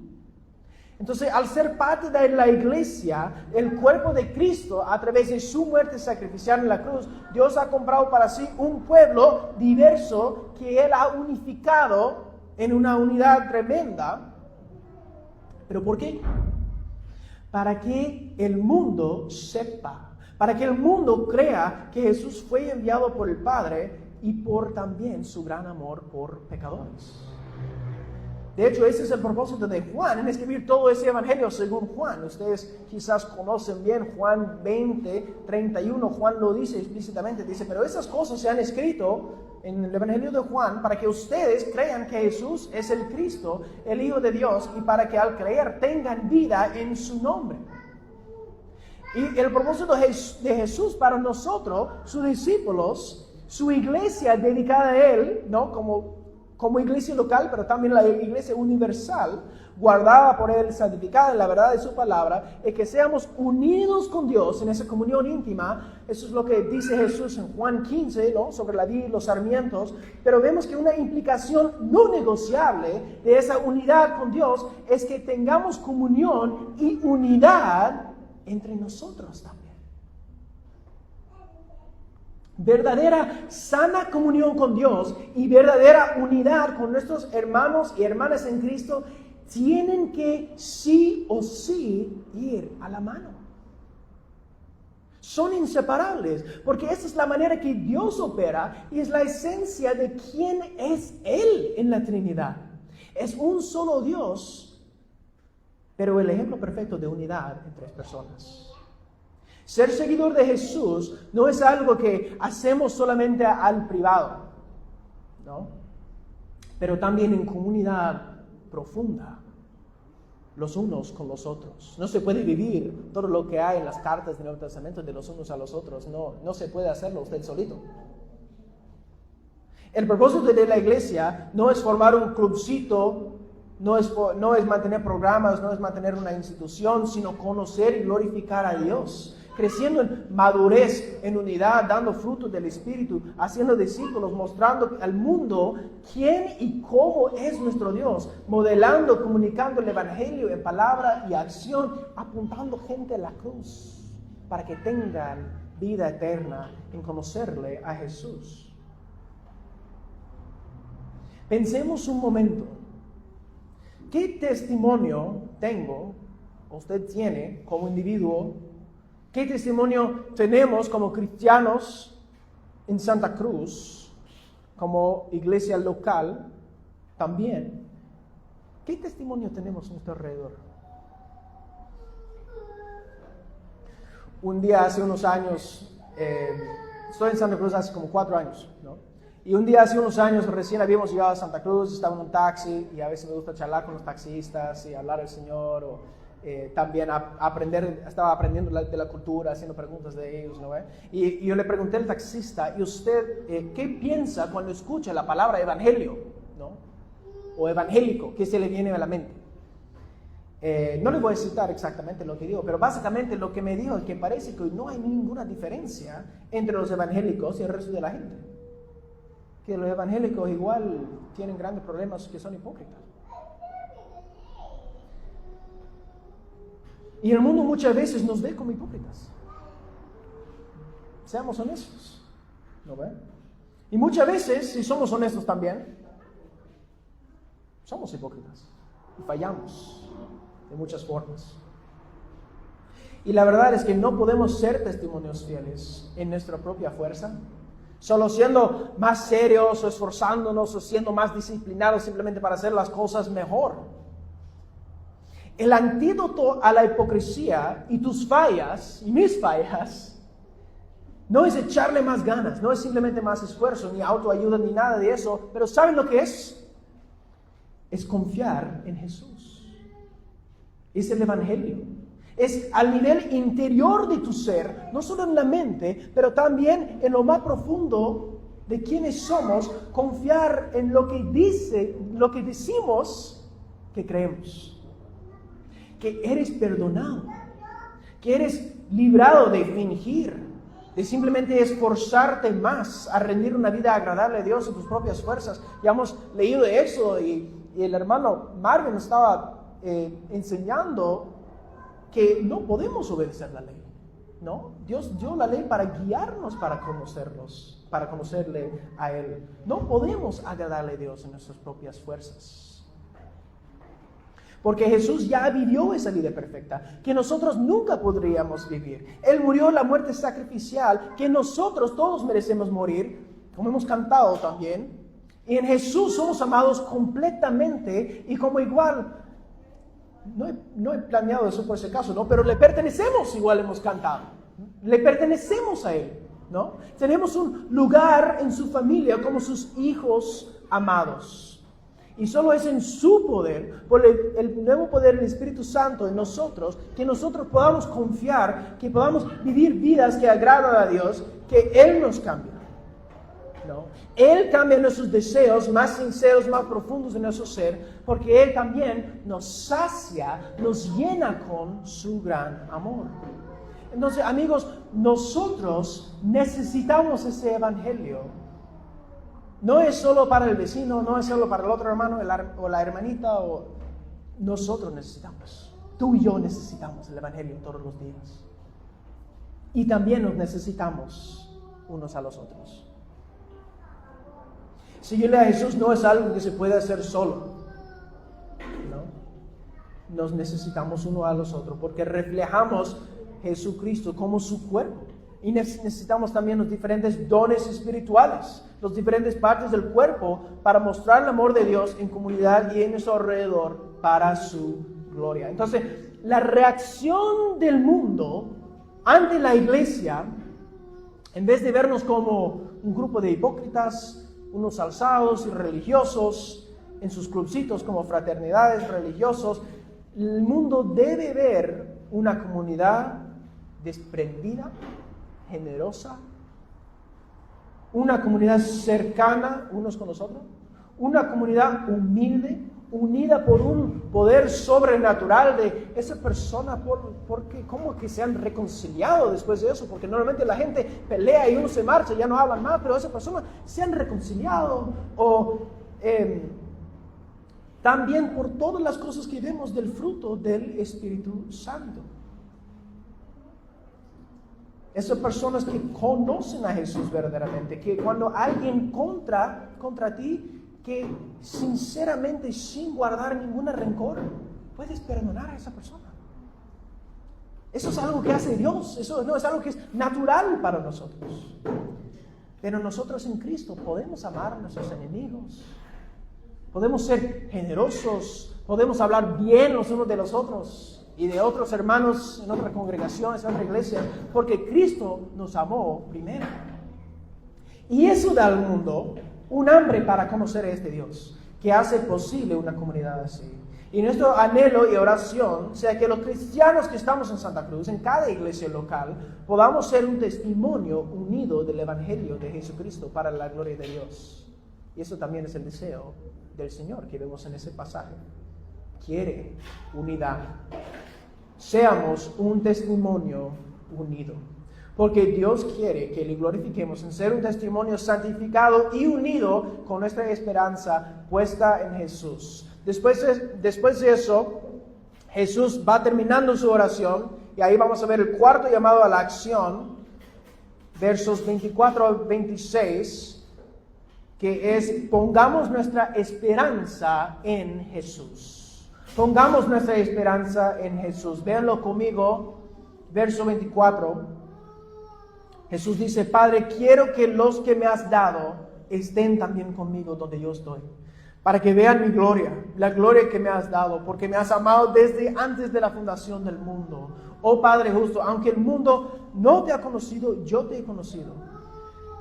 Entonces, al ser parte de la iglesia, el cuerpo de Cristo, a través de su muerte sacrificial en la cruz, Dios ha comprado para sí un pueblo diverso que Él ha unificado en una unidad tremenda. ¿Pero por qué? Para que el mundo sepa, para que el mundo crea que Jesús fue enviado por el Padre y por también su gran amor por pecadores. De hecho, ese es el propósito de Juan en escribir todo ese evangelio según Juan. Ustedes quizás conocen bien Juan 20, 31. Juan lo dice explícitamente. Dice, pero esas cosas se han escrito en el evangelio de Juan para que ustedes crean que Jesús es el Cristo, el Hijo de Dios, y para que al creer tengan vida en su nombre. Y el propósito de Jesús para nosotros, sus discípulos, su iglesia dedicada a Él, ¿no? Como iglesia local, pero también la iglesia universal, guardada por Él, santificada en la verdad de su palabra, es que seamos unidos con Dios en esa comunión íntima. Eso es lo que dice Jesús en Juan 15, ¿no? Sobre la vid y los sarmientos. Pero vemos que una implicación no negociable de esa unidad con Dios es que tengamos comunión y unidad entre nosotros también. Verdadera sana comunión con Dios y verdadera unidad con nuestros hermanos y hermanas en Cristo tienen que sí o sí ir a la mano. Son inseparables, porque esa es la manera que Dios opera y es la esencia de quién es Él en la Trinidad. Es un solo Dios, pero el ejemplo perfecto de unidad en 3 personas. Ser seguidor de Jesús no es algo que hacemos solamente al privado, ¿no? Pero también en comunidad profunda, los unos con los otros. No se puede vivir todo lo que hay en las cartas del Nuevo Testamento de los unos a los otros. No se puede hacerlo usted solito. El propósito de la iglesia no es formar un clubcito, no es mantener programas, no es mantener una institución, sino conocer y glorificar a Dios. Creciendo en madurez, en unidad, dando frutos del Espíritu, haciendo discípulos, mostrando al mundo quién y cómo es nuestro Dios, modelando, comunicando el Evangelio en palabra y acción, apuntando gente a la cruz para que tengan vida eterna en conocerle a Jesús. Pensemos un momento, ¿qué testimonio tengo, usted tiene como individuo? ¿Qué testimonio tenemos como cristianos en Santa Cruz, como iglesia local también? ¿Qué testimonio tenemos a nuestro alrededor? Un día hace unos años, estoy en Santa Cruz hace como 4 años, ¿no? Y un día hace unos años recién habíamos llegado a Santa Cruz, estaba en un taxi y a veces me gusta charlar con los taxistas y hablar del Señor o también estaba aprendiendo de la cultura, haciendo preguntas de ellos, ¿no? Y yo le pregunté al taxista, ¿y usted qué piensa cuando escucha la palabra evangelio, ¿no? O evangélico? ¿Qué se le viene a la mente? No le voy a citar exactamente lo que dijo, pero básicamente lo que me dijo es que parece que no hay ninguna diferencia entre los evangélicos y el resto de la gente. Que los evangélicos igual tienen grandes problemas, que son hipócritas. Y el mundo muchas veces nos ve como hipócritas. Seamos honestos, ¿no ve? Y muchas veces, si somos honestos también, somos hipócritas y fallamos de muchas formas. Y la verdad es que no podemos ser testimonios fieles en nuestra propia fuerza. Solo siendo más serios o esforzándonos o siendo más disciplinados simplemente para hacer las cosas mejor. El antídoto a la hipocresía y tus fallas y mis fallas no es echarle más ganas, no es simplemente más esfuerzo, ni autoayuda, ni nada de eso. Pero ¿saben lo que es? Es confiar en Jesús. Es el Evangelio. Es al nivel interior de tu ser, no solo en la mente, pero también en lo más profundo de quienes somos, confiar en lo que decimos que creemos. Que eres perdonado, que eres librado de fingir, de simplemente esforzarte más a rendir una vida agradable a Dios en tus propias fuerzas. Ya hemos leído de eso y el hermano Marvin estaba enseñando que no podemos obedecer la ley, ¿no? Dios dio la ley para guiarnos, para conocerle a Él. No podemos agradarle a Dios en nuestras propias fuerzas. Porque Jesús ya vivió esa vida perfecta, que nosotros nunca podríamos vivir. Él murió la muerte sacrificial, que nosotros todos merecemos morir, como hemos cantado también. Y en Jesús somos amados completamente y como igual. No he planeado eso por ese caso, ¿no? Pero le pertenecemos, igual hemos cantado. Le pertenecemos a Él, ¿no? Tenemos un lugar en su familia como sus hijos amados. Y solo es en su poder, por el nuevo poder del Espíritu Santo en nosotros, que nosotros podamos confiar, que podamos vivir vidas que agradan a Dios, que Él nos cambia, ¿no? Él cambia nuestros deseos más sinceros, más profundos de nuestro ser, porque Él también nos sacia, nos llena con su gran amor. Entonces, amigos, nosotros necesitamos ese evangelio. No es solo para el vecino, no es solo para el otro hermano o la hermanita, nosotros necesitamos. Tú y yo necesitamos el evangelio todos los días. Y también nos necesitamos unos a los otros. Seguirle a Jesús no es algo que se puede hacer solo, ¿no? Nos necesitamos uno a los otros porque reflejamos Jesucristo como su cuerpo. Y necesitamos también los diferentes dones espirituales, las diferentes partes del cuerpo para mostrar el amor de Dios en comunidad y en nuestro alrededor para su gloria. Entonces, la reacción del mundo ante la iglesia, en vez de vernos como un grupo de hipócritas, unos alzados y religiosos, en sus clubcitos como fraternidades religiosos, el mundo debe ver una comunidad desprendida, generosa, una comunidad cercana unos con los otros, una comunidad humilde, unida por un poder sobrenatural de esa persona, porque como que se han reconciliado después de eso, porque normalmente la gente pelea y uno se marcha, ya no hablan más, pero esa persona se han reconciliado, o también por todas las cosas que vemos del fruto del Espíritu Santo. Esas personas que conocen a Jesús verdaderamente, que cuando alguien contra ti, que sinceramente, sin guardar ningún rencor, puedes perdonar a esa persona. Eso es algo que hace Dios, eso no es algo que es natural para nosotros. Pero nosotros en Cristo podemos amar a nuestros enemigos, podemos ser generosos, podemos hablar bien los unos de los otros y de otros hermanos en otras congregaciones, en otra iglesia, porque Cristo nos amó primero. Y eso da al mundo un hambre para conocer a este Dios, que hace posible una comunidad así. Y nuestro anhelo y oración sea que los cristianos que estamos en Santa Cruz, en cada iglesia local, podamos ser un testimonio unido del Evangelio de Jesucristo para la gloria de Dios. Y eso también es el deseo del Señor que vemos en ese pasaje. Quiere unidad. Seamos un testimonio unido. Porque Dios quiere que le glorifiquemos en ser un testimonio santificado y unido con nuestra esperanza puesta en Jesús. Después de eso, Jesús va terminando su oración y ahí vamos a ver el cuarto llamado a la acción, versos 24 al 26, que es: pongamos nuestra esperanza en Jesús. Pongamos nuestra esperanza en Jesús. Véanlo conmigo, verso 24. Jesús dice, Padre, quiero que los que me has dado estén también conmigo donde yo estoy, para que vean mi gloria, la gloria que me has dado, porque me has amado desde antes de la fundación del mundo. Oh Padre justo, aunque el mundo no te ha conocido, yo te he conocido.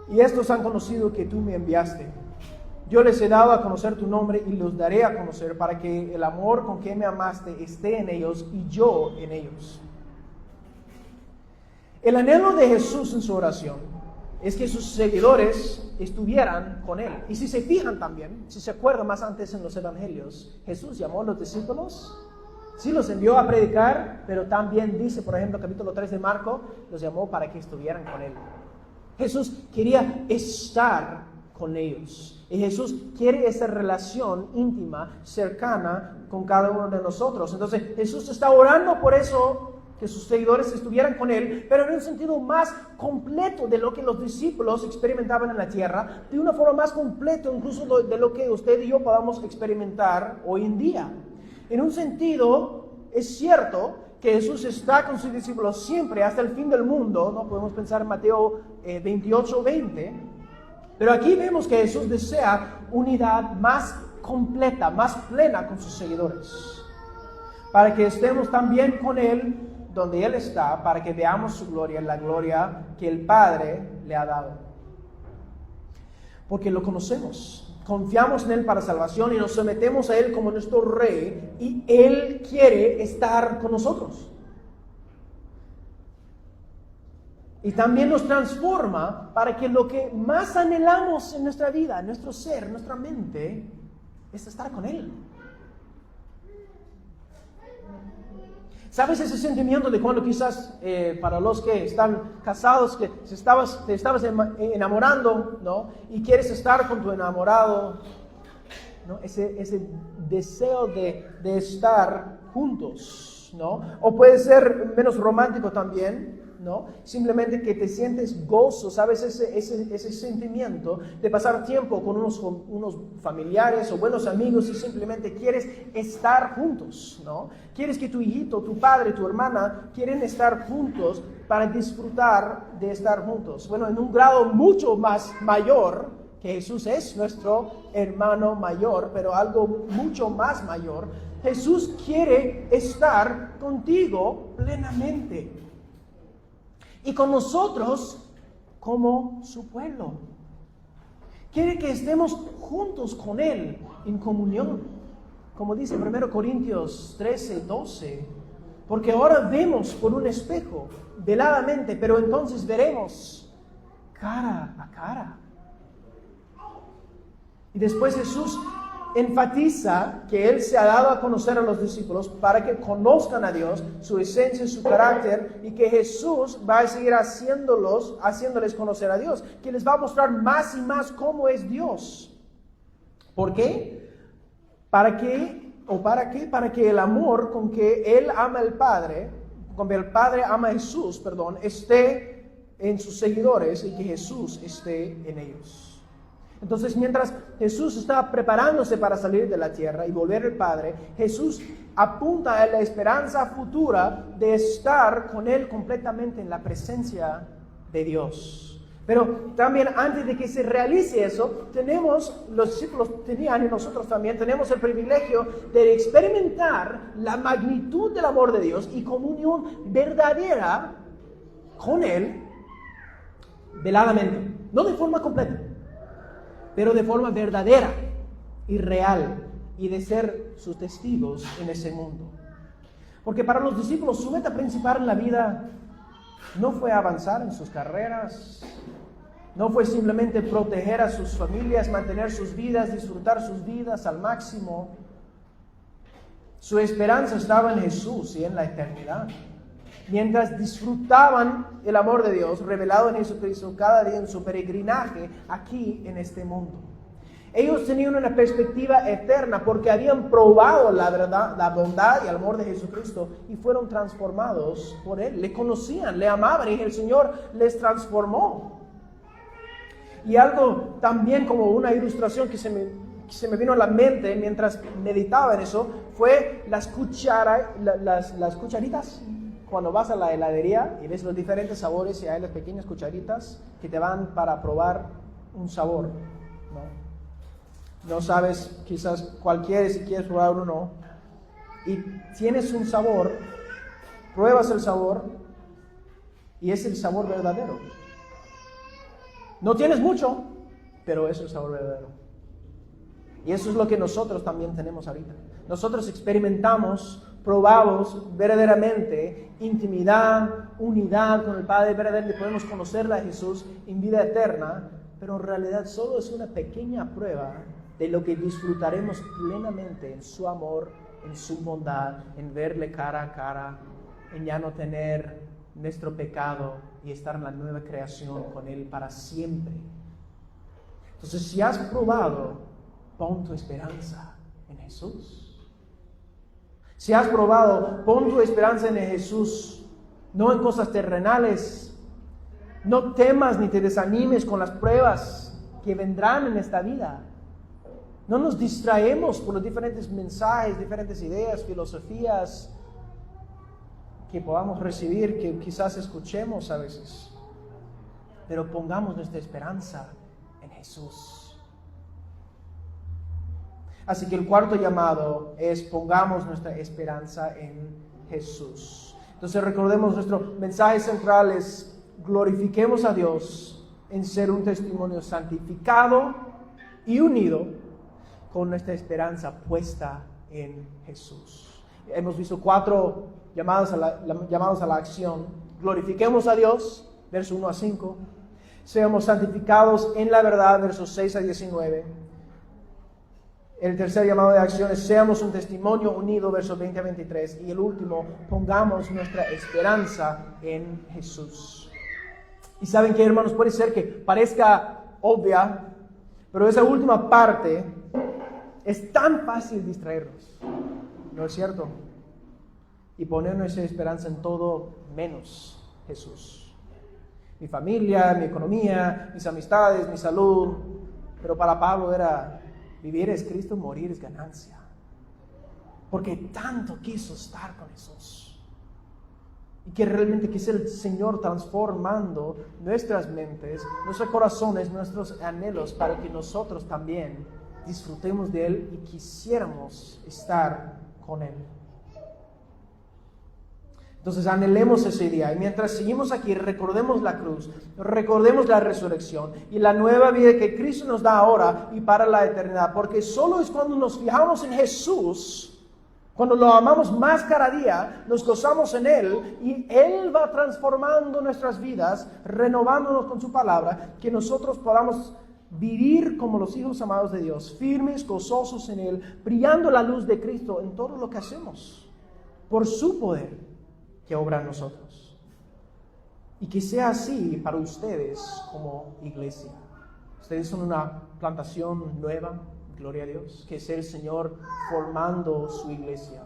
Y estos han conocido que tú me enviaste. Yo les he dado a conocer tu nombre y los daré a conocer para que el amor con que me amaste esté en ellos y yo en ellos. El anhelo de Jesús en su oración es que sus seguidores estuvieran con Él. Y si se fijan también, si se acuerdan más antes en los evangelios, Jesús llamó a los discípulos, sí los envió a predicar, pero también dice, por ejemplo, capítulo 3 de Marco, los llamó para que estuvieran con Él. Jesús quería estar con ellos. Y Jesús quiere esa relación íntima, cercana con cada uno de nosotros. Entonces Jesús está orando por eso, que sus seguidores estuvieran con Él, pero en un sentido más completo de lo que los discípulos experimentaban en la tierra, de una forma más completa incluso de lo que usted y yo podamos experimentar hoy en día. En un sentido, es cierto que Jesús está con sus discípulos siempre hasta el fin del mundo, ¿no? Podemos pensar en Mateo 28:20, pero aquí vemos que Jesús desea unidad más completa, más plena con sus seguidores, para que estemos también con Él donde Él está, para que veamos su gloria, la gloria que el Padre le ha dado. Porque lo conocemos, confiamos en Él para salvación y nos sometemos a Él como nuestro Rey, y Él quiere estar con nosotros. Y también nos transforma para que lo que más anhelamos en nuestra vida, en nuestro ser, en nuestra mente, es estar con Él. ¿Sabes ese sentimiento de cuando quizás para los que están casados, que te estabas enamorando, ¿no? Y quieres estar con tu enamorado, ¿no? Ese deseo de estar juntos, ¿no? O puede ser menos romántico también, ¿no? Simplemente que te sientes gozo, ¿sabes? Ese sentimiento de pasar tiempo con unos familiares o buenos amigos y simplemente quieres estar juntos, ¿no? Quieres que tu hijito, tu padre, tu hermana quieren estar juntos para disfrutar de estar juntos. Bueno, en un grado mucho más mayor, que Jesús es nuestro hermano mayor, pero algo mucho más mayor, Jesús quiere estar contigo plenamente. Y con nosotros como su pueblo. Quiere que estemos juntos con Él en comunión. Como dice 1 Corintios 13:12. Porque ahora vemos por un espejo, veladamente, pero entonces veremos cara a cara. Y después Jesús enfatiza que Él se ha dado a conocer a los discípulos para que conozcan a Dios, su esencia, su carácter, y que Jesús va a seguir haciéndoles conocer a Dios, que les va a mostrar más y más cómo es Dios. ¿Por qué? ¿Para qué? Para que el amor con que Él ama al Padre, con que el Padre ama a Jesús, esté en sus seguidores y que Jesús esté en ellos. Entonces, mientras Jesús está preparándose para salir de la tierra y volver al Padre, Jesús apunta a la esperanza futura de estar con Él completamente en la presencia de Dios. Pero también antes de que se realice eso, los discípulos tenían y nosotros también tenemos el privilegio de experimentar la magnitud del amor de Dios y comunión verdadera con Él veladamente, no de forma completa, pero de forma verdadera y real, y de ser sus testigos en ese mundo. Porque para los discípulos su meta principal en la vida no fue avanzar en sus carreras, no fue simplemente proteger a sus familias, mantener sus vidas, disfrutar sus vidas al máximo. Su esperanza estaba en Jesús y en la eternidad. Mientras disfrutaban el amor de Dios revelado en Jesucristo cada día en su peregrinaje aquí en este mundo. Ellos tenían una perspectiva eterna porque habían probado la verdad, la bondad y el amor de Jesucristo y fueron transformados por Él. Le conocían, le amaban y el Señor les transformó. Y algo también como una ilustración que se me vino a la mente mientras meditaba en eso fue las cucharitas. cuando vas a la heladería y ves los diferentes sabores y hay las pequeñas cucharitas que te van para probar un sabor, ¿no? No sabes quizás cuál quieres, si quieres probar uno, y tienes un sabor, pruebas el sabor y es el sabor verdadero. No tienes mucho, pero es el sabor verdadero. Y eso es lo que nosotros también tenemos ahorita. Nosotros experimentamos, probamos verdaderamente intimidad, unidad con el Padre, verdaderamente podemos conocerle a Jesús en vida eterna, pero en realidad solo es una pequeña prueba de lo que disfrutaremos plenamente en su amor, en su bondad, en verle cara a cara, en ya no tener nuestro pecado y estar en la nueva creación con Él para siempre. Entonces, si has probado, pon tu esperanza en Jesús. Si has probado, pon tu esperanza en Jesús, no en cosas terrenales. No temas ni te desanimes con las pruebas que vendrán en esta vida. No nos distraemos por los diferentes mensajes, diferentes ideas, filosofías que podamos recibir, que quizás escuchemos a veces. Pero pongamos nuestra esperanza en Jesús. Así que el cuarto llamado es pongamos nuestra esperanza en Jesús. Entonces recordemos, nuestro mensaje central es glorifiquemos a Dios en ser un testimonio santificado y unido con nuestra esperanza puesta en Jesús. Hemos visto 4 llamados a la acción. Glorifiquemos a Dios, versos 1 a 5. Seamos santificados en la verdad, versos 6 a 19. El tercer llamado de acción es seamos un testimonio unido, versos 20 a 23. Y el último, pongamos nuestra esperanza en Jesús. Y saben que, hermanos, puede ser que parezca obvia, pero esa última parte es tan fácil distraernos, ¿no es cierto? Y poner nuestra esperanza en todo menos Jesús. Mi familia, mi economía, mis amistades, mi salud. Pero para Pablo era vivir es Cristo, morir es ganancia. Porque tanto quiso estar con Jesús. Y que realmente quise el Señor transformando nuestras mentes, nuestros corazones, nuestros anhelos, para que nosotros también disfrutemos de Él y quisiéramos estar con Él. Entonces anhelemos ese día. Y mientras seguimos aquí, recordemos la cruz, recordemos la resurrección y la nueva vida que Cristo nos da ahora y para la eternidad. Porque solo es cuando nos fijamos en Jesús, cuando lo amamos más cada día, nos gozamos en Él y Él va transformando nuestras vidas, renovándonos con su palabra, que nosotros podamos vivir como los hijos amados de Dios, firmes, gozosos en Él, brillando la luz de Cristo en todo lo que hacemos, por su poder que obra en nosotros. Y que sea así para ustedes como iglesia. Ustedes son una plantación nueva, gloria a Dios, que es el Señor formando su iglesia.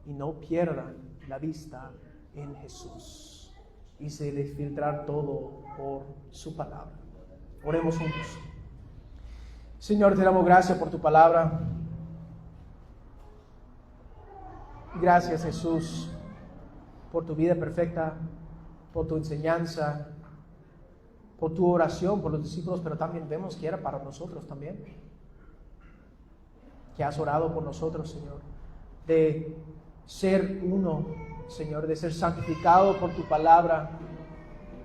Y no pierdan la vista en Jesús. Y se les filtrar todo por su palabra. Oremos juntos. Señor, te damos gracias por tu palabra. Gracias, Jesús, por tu vida perfecta, por tu enseñanza, por tu oración por los discípulos, pero también vemos que era para nosotros también. Que has orado por nosotros, Señor, de ser uno, Señor, de ser santificado por tu palabra.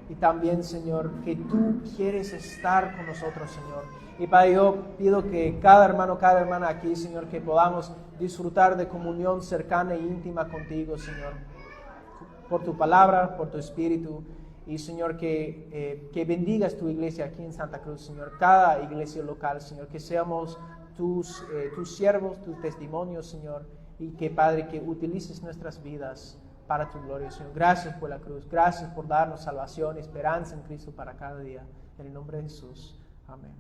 Y también, Señor, que tú quieres estar con nosotros, Señor. Y Padre, yo pido que cada hermano, cada hermana aquí, Señor, que podamos disfrutar de comunión cercana e íntima contigo, Señor. Por tu palabra, por tu espíritu. Y, Señor, que bendigas tu iglesia aquí en Santa Cruz, Señor. Cada iglesia local, Señor. Que seamos tus siervos, tus testimonios, Señor. Y que, Padre, que utilices nuestras vidas para tu gloria, Señor. Gracias por la cruz. Gracias por darnos salvación, esperanza en Cristo para cada día. En el nombre de Jesús. Amén.